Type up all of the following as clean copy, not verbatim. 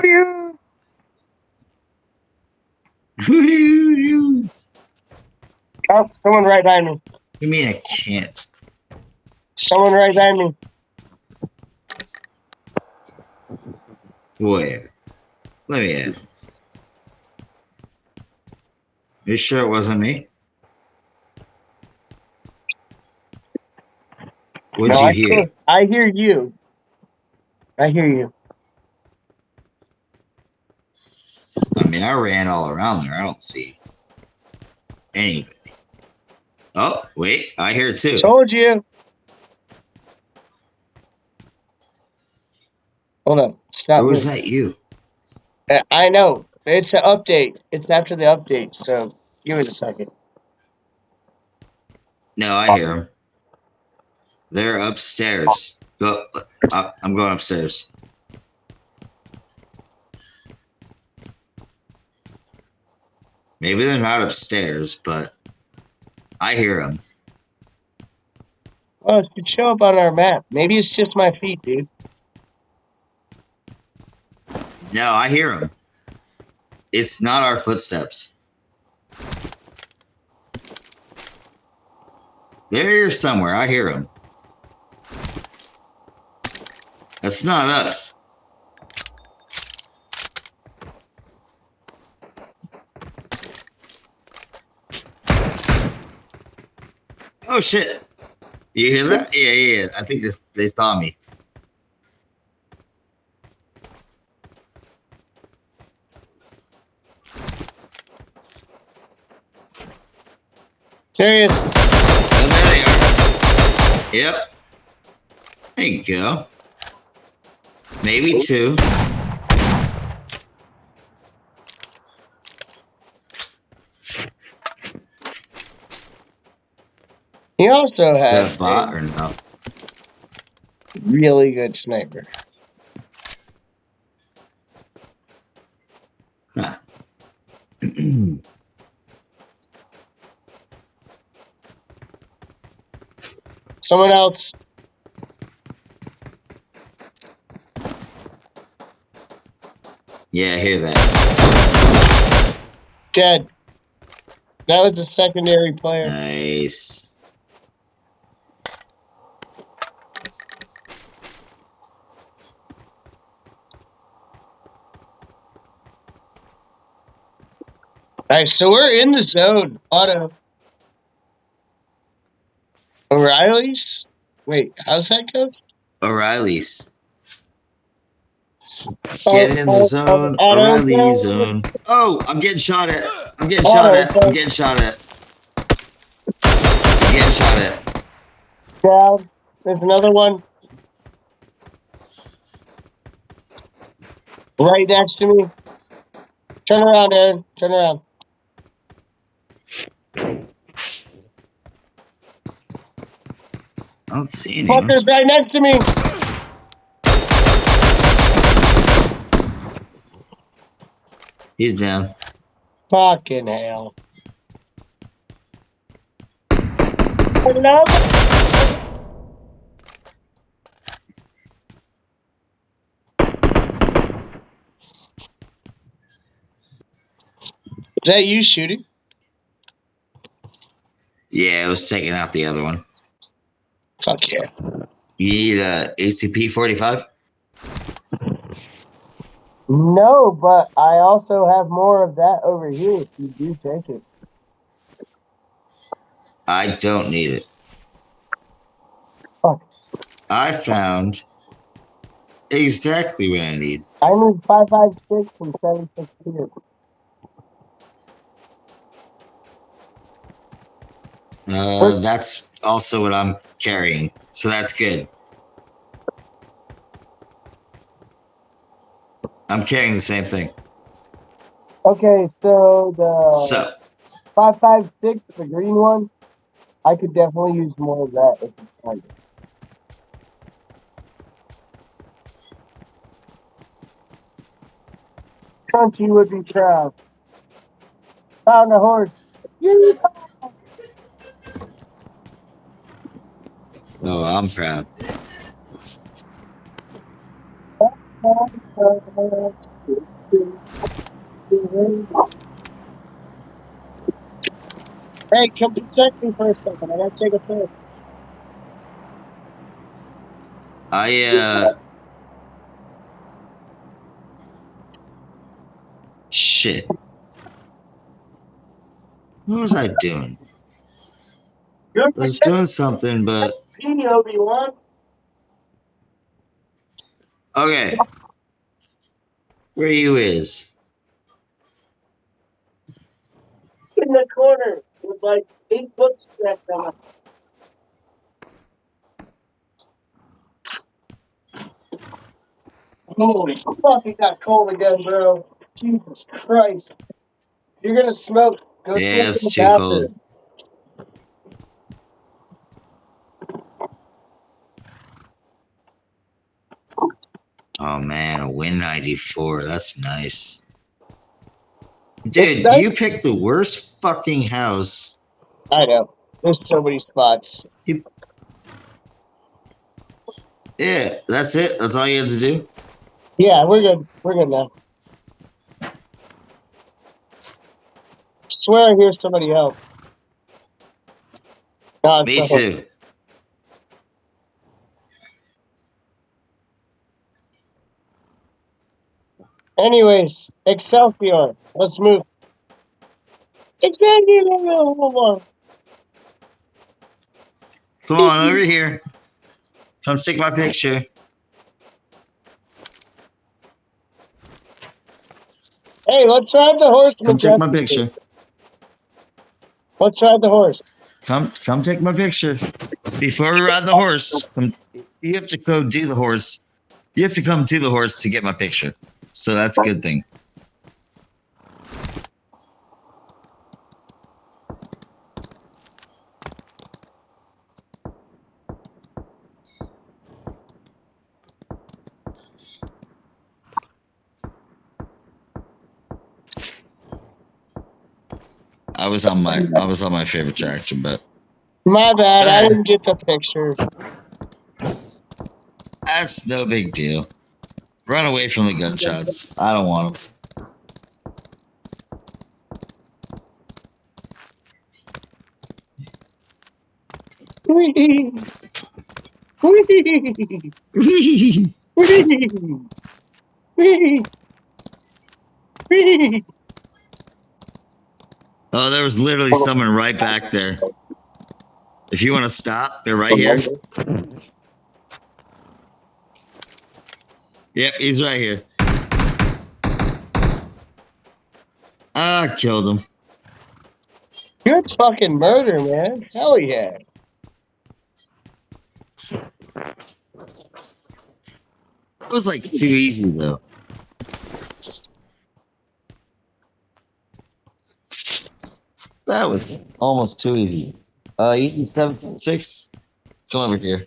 You. You Oh, someone right behind me. mean I can't? Someone right behind me. Where? Let me in. You sure it wasn't me? What'd No, you hear? I hear you. I hear you. I mean, I ran all around there. I don't see anybody. Oh, wait. I hear it too. Told you. Hold on. Stop Or was moving. that you? I know. It's an update. It's after the update, so give it a second. No, I hear them. They're upstairs. Go. I'm going upstairs. Maybe they're not upstairs, but I hear them. Oh, it should show up on our map. Maybe it's just my feet, dude. No, I hear them. It's not our footsteps. They're here somewhere. I hear them. That's not us. Oh shit! You hear that? Yeah. I think they saw me. There he is. Oh, there they are. Yep. There you go. Maybe two. He also Is had that a bot or no? really good sniper. Huh. Someone else. Yeah, I hear that. Dead. That was a secondary player. Nice. Nice. So we're in the zone. Auto. O'Reilly's? Wait, how's that go? O'Reilly's. Get in the zone. Auto O'Reilly zone. zone. Oh, I'm getting shot at. I'm getting shot Auto at. I'm zone. getting shot at. I'm getting shot at. Down. There's another one right next to me. Turn around, Aaron. Turn around. I don't see anyone. Fucker's right next to me. He's down. Fucking hell. Hello? Is that you shooting? Yeah, I was taking out the other one. Fuck yeah. You need a ACP 45? No, but I also have more of that over here if you do take it. I don't need it. Fuck. I found exactly what I need. I need 5.56 and 76 here. That's also what I'm carrying, so that's good. I'm carrying the same thing. Okay, so the So 5.56, the green one, I could definitely use more of that if it's like it. Crunchy would be proud. Found a horse. oh, I'm proud. Yeah. Hey, come protect me for a second. I gotta take a piss. I shit. What was I doing? You're I was protecting doing something, but me, Obi-Wan. okay. Where you is? In the corner with like 8 books stacked on it. Holy fuck, it got cold again, bro. Jesus Christ. You're gonna smoke. Go Yeah, smoke in it's the too cold. bathroom. Oh man, a Win 94. That's nice. It's Dude, you nice. picked the worst fucking house. I know. There's so many spots. You, yeah, that's it. That's all you had to do. Yeah, we're good. We're good now. Swear I hear somebody else. No, it's Me so. too. Anyways, Excelsior. Let's move. Excelsior. Come on over here. Come take my picture. Hey, let's ride the horse Come take my majestically. picture. Let's ride the horse. Come take my picture. Before we ride the horse, you have to go do the horse. You have to come to the horse to get my picture. So that's a good thing. I was on my favorite tractor, but My go bad. I ahead. didn't get the picture. That's no big deal. Run away from the gunshots. I don't want them. Whee! Whee! Whee! Whee! Whee! Oh, there was literally someone right back there. If you want to stop, they're right here. Yep, he's right here. Ah, killed him. Good fucking murder, man. Hell yeah. It was like too easy though. That was almost too easy. You can 776. Come over here.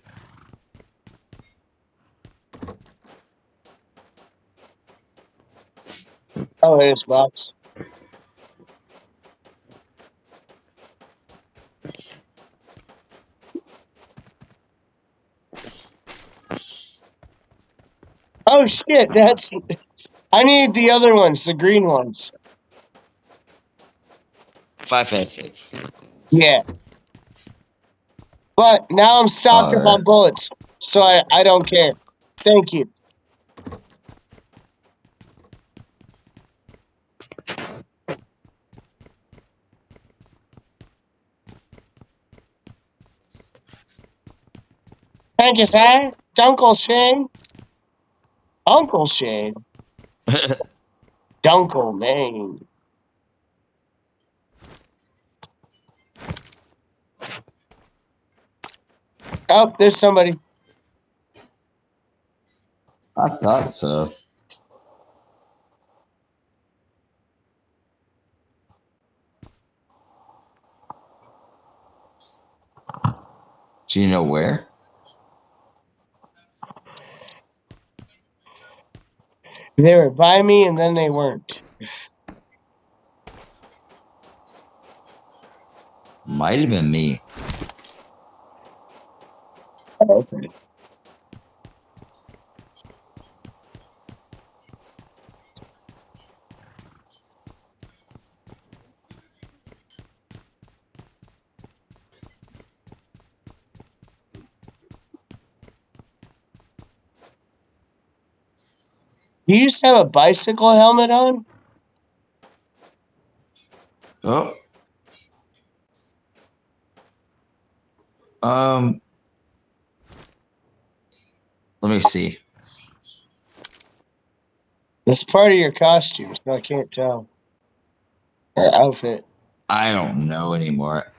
Oh, it is box. Oh shit, that's. I need the other ones, the green ones. 556. Yeah. But now I'm stocked All up on right. bullets, so I don't care. Thank you. Thank you, sir. Uncle Shane. Uncle Shane. Dunkle name. Oh, there's somebody. I thought so. Do you know where? They were by me and then they weren't. Might have been me. Okay. You used to have a bicycle helmet on? Oh. Let me see. It's part of your costume, so I can't tell. Or outfit. I don't know anymore.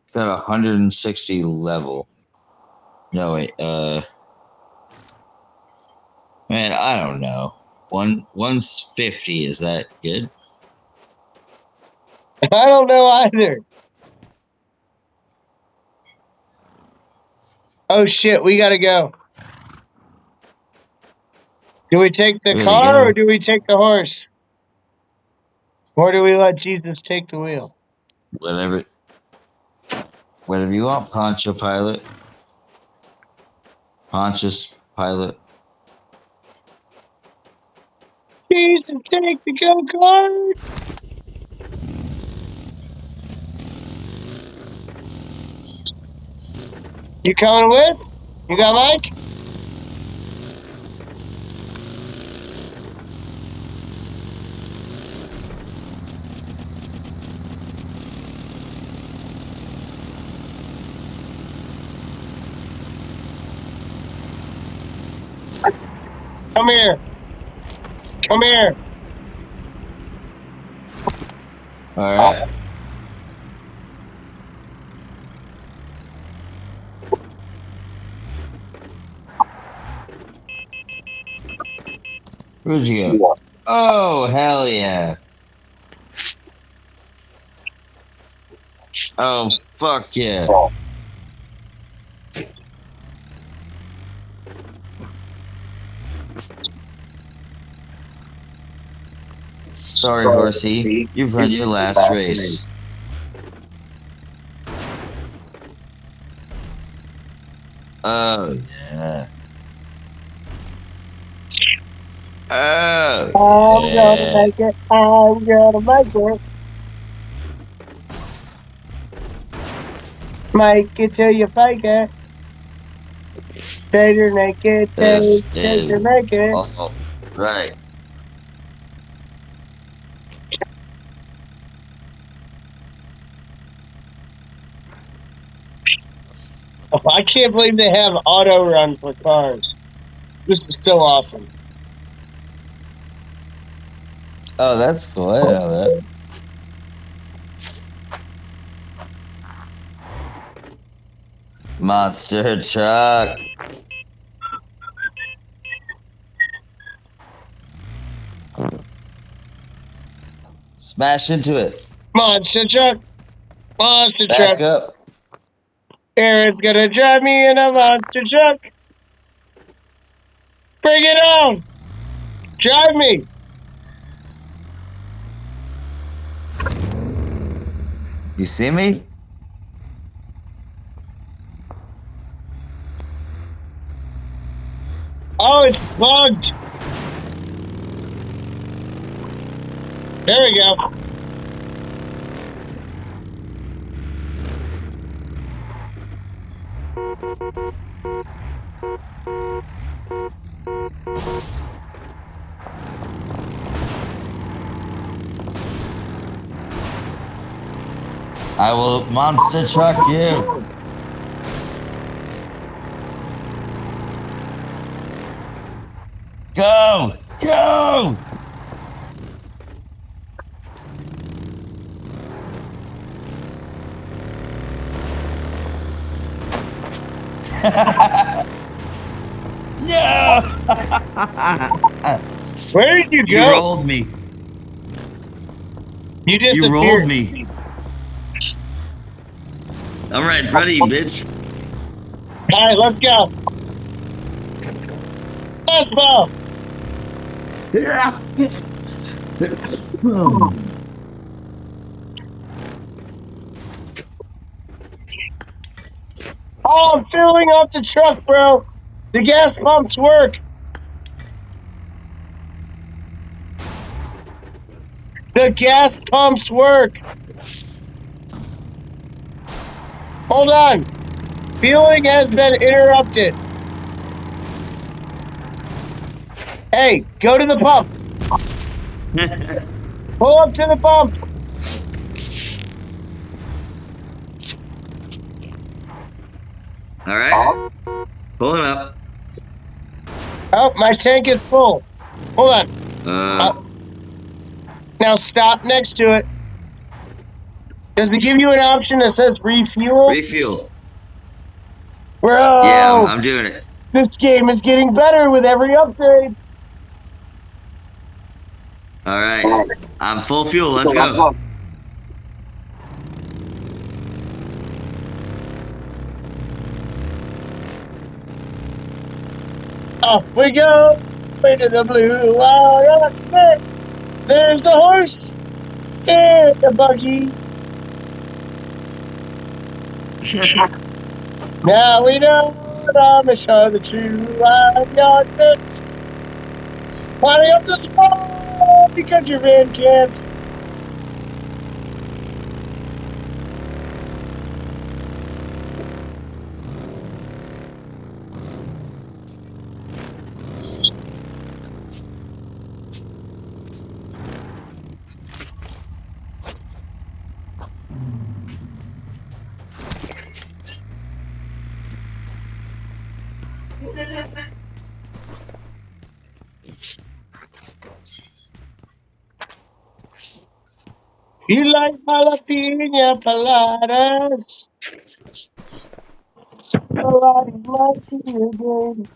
It's got 160 level. No wait, man, I don't know. 150, is that good? I don't know either. Oh shit, we gotta go. Do we take the Here we car or go. do we take the horse? Or do we let Jesus take the wheel? Whatever you want, Poncho Pilot. Pontius Pilot. Jesus, take the go-kart! You coming with? You got Mike? Come here. Come here. All right. Where'd you go? Oh, hell yeah. Oh, fuck yeah. Sorry, horsey. You've run your last race. Oh, yeah. Oh, I'm gonna yeah. make it. I'm gonna make it. Make it till you fake it. Tater naked, This tater is naked. all right. Oh, I can't believe they have auto run for cars. This is still awesome. Oh, that's cool. I didn't know that. Monster truck. Smash into it. Monster truck, monster truck. Back up. Aaron's gonna drive me in a monster truck. Bring it on. Drive me. You see me? Oh, it's bugged. There we go. I will monster truck you. Go! Go! No! Where did you You go? rolled me. You You rolled disappeared. me. All right, buddy, bitch. All right, let's go. Let's go. Oh, I'm filling up the truck, bro. The gas pumps work. The gas pumps work. Hold on. Fueling has been interrupted. Hey, go to the pump. Pull up to the pump. All right, pulling up. Oh, my tank is full. Hold on. Uh, Now stop next to it. Does it give you an option that says refuel? refuel. Yeah, Bro, I'm doing it. this game is getting better with every upgrade. All right, I'm full fuel. Let's go. Off we go into the blue water. There's the horse in the buggy. Now we know the mission of the true yardness. Climbing up the wall because your van can't. You like jalapeno paladas. Somebody might see you again.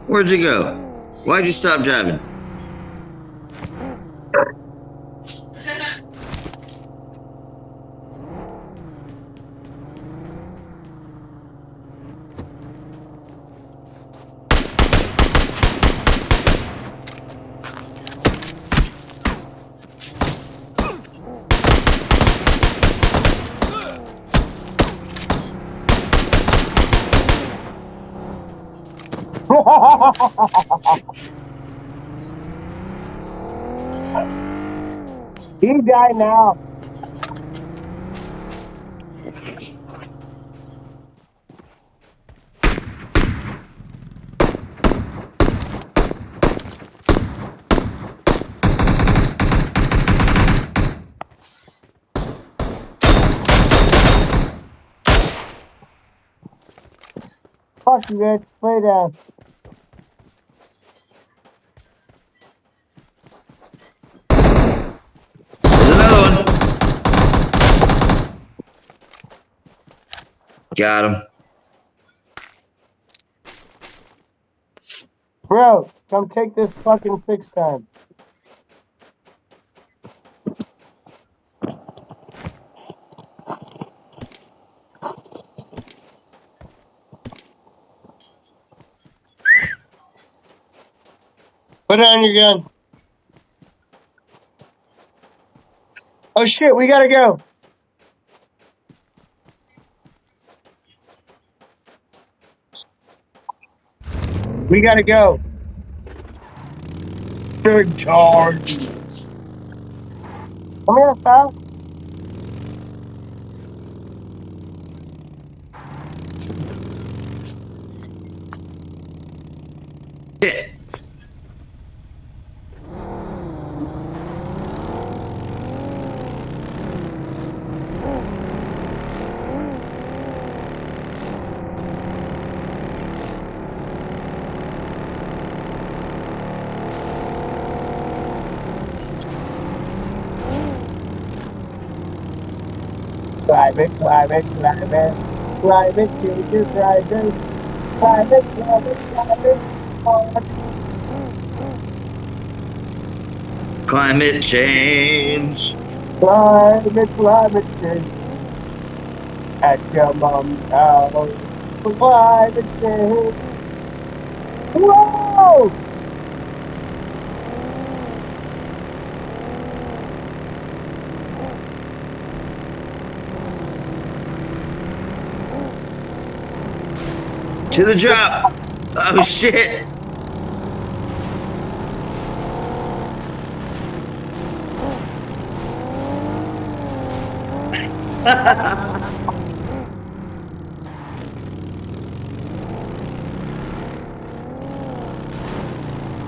Where'd you go? Why'd you stop driving? He died now. Fuck you, bitch. Lay down. There's another one. Got him. Bro, come take this fucking 6 times. Put down your gun. Oh shit, we gotta go. We gotta go. Big charge. Come here, pal. Shit. Climate, climate, climate. Climate change is rising. Climate, climate, climate. Climate change. Climate, climate change. At your mom's house. Climate change. Whoa! To the drop. Oh shit.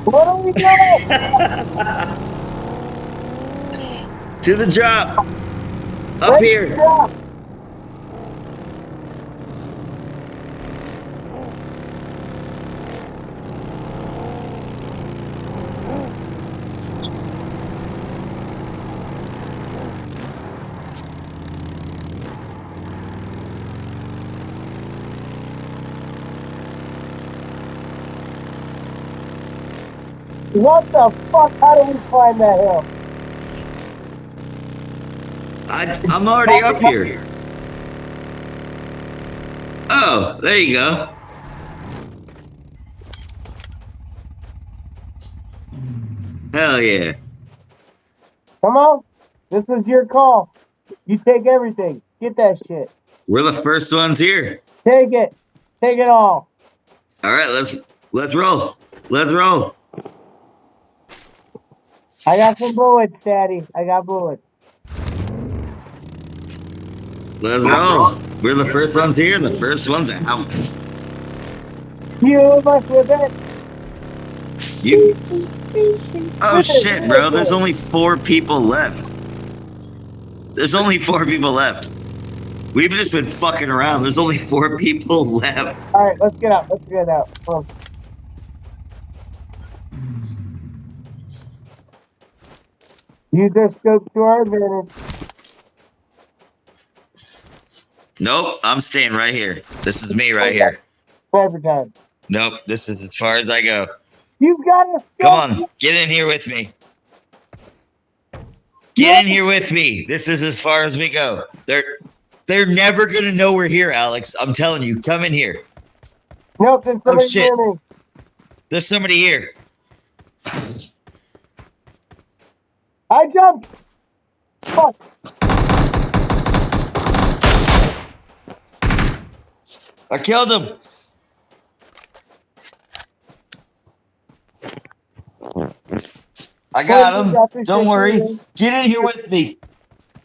What are we doing? To the drop. Up Right here. drop. What the fuck? How do we climb that hill? I'm already up here. Oh, there you go. Hell yeah. Come on. This is your call. You take everything. Get that shit. We're the first ones here. Take it. Take it all. All right, let's roll. Let's roll. I got some bullets, Daddy. I got bullets. Let's roll. We're the first ones here and the first ones out. You of us with it. You. Oh shit, bro. There's only 4 people left. There's only 4 people left. We've just been fucking around. There's only 4 people left. All right, let's get out. Let's get out. Come on. Use their scope to our advantage. Nope, I'm staying right here. This is me right here. Sniper time. Nope, this is as far as I go. You've got a scope. Come on, get in here with me. Get in here with me. This is as far as we go. They're never gonna know we're here, Alex. I'm telling you, come in here. Nope, there's somebody Oh, shit. near me. There's somebody here. I jumped. Fuck. I killed him. I got him. Don't worry. Get in here with me.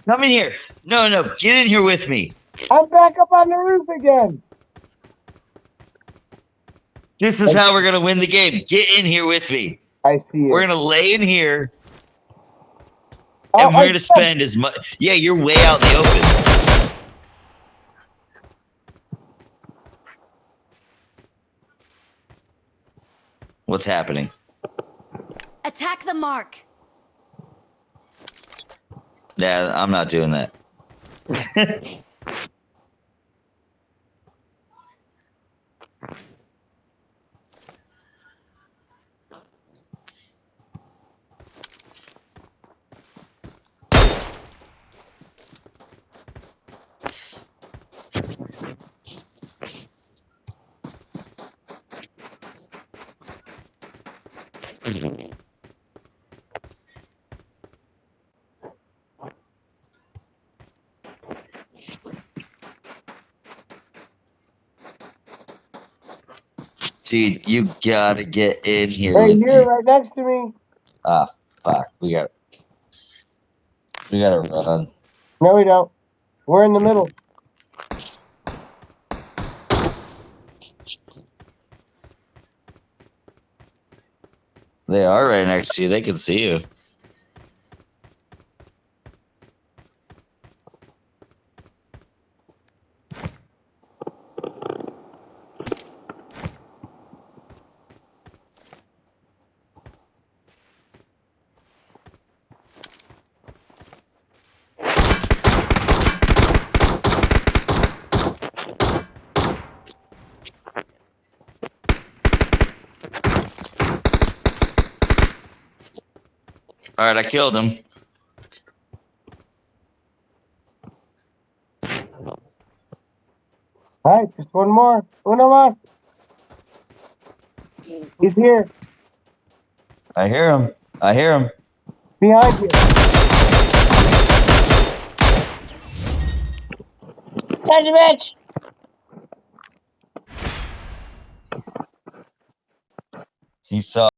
Come in here. No, get in here with me. I'm back up on the roof again. This is how we're gonna win the game. Get in here with me. I see it. We're gonna lay in here, and we're gonna spend as much. Yeah, you're way out in the open. What's happening? Attack the mark. Yeah, I'm not doing that. Dude, you gotta get in here Hey, with you're me. right next to me. Ah, fuck. We gotta run. No, we don't. We're in the middle. They are right next to you. They can see you. All right, I killed him. All right, just one more. Uno más. He's here. I hear him. I hear him. Behind you. Catch a bitch. He saw.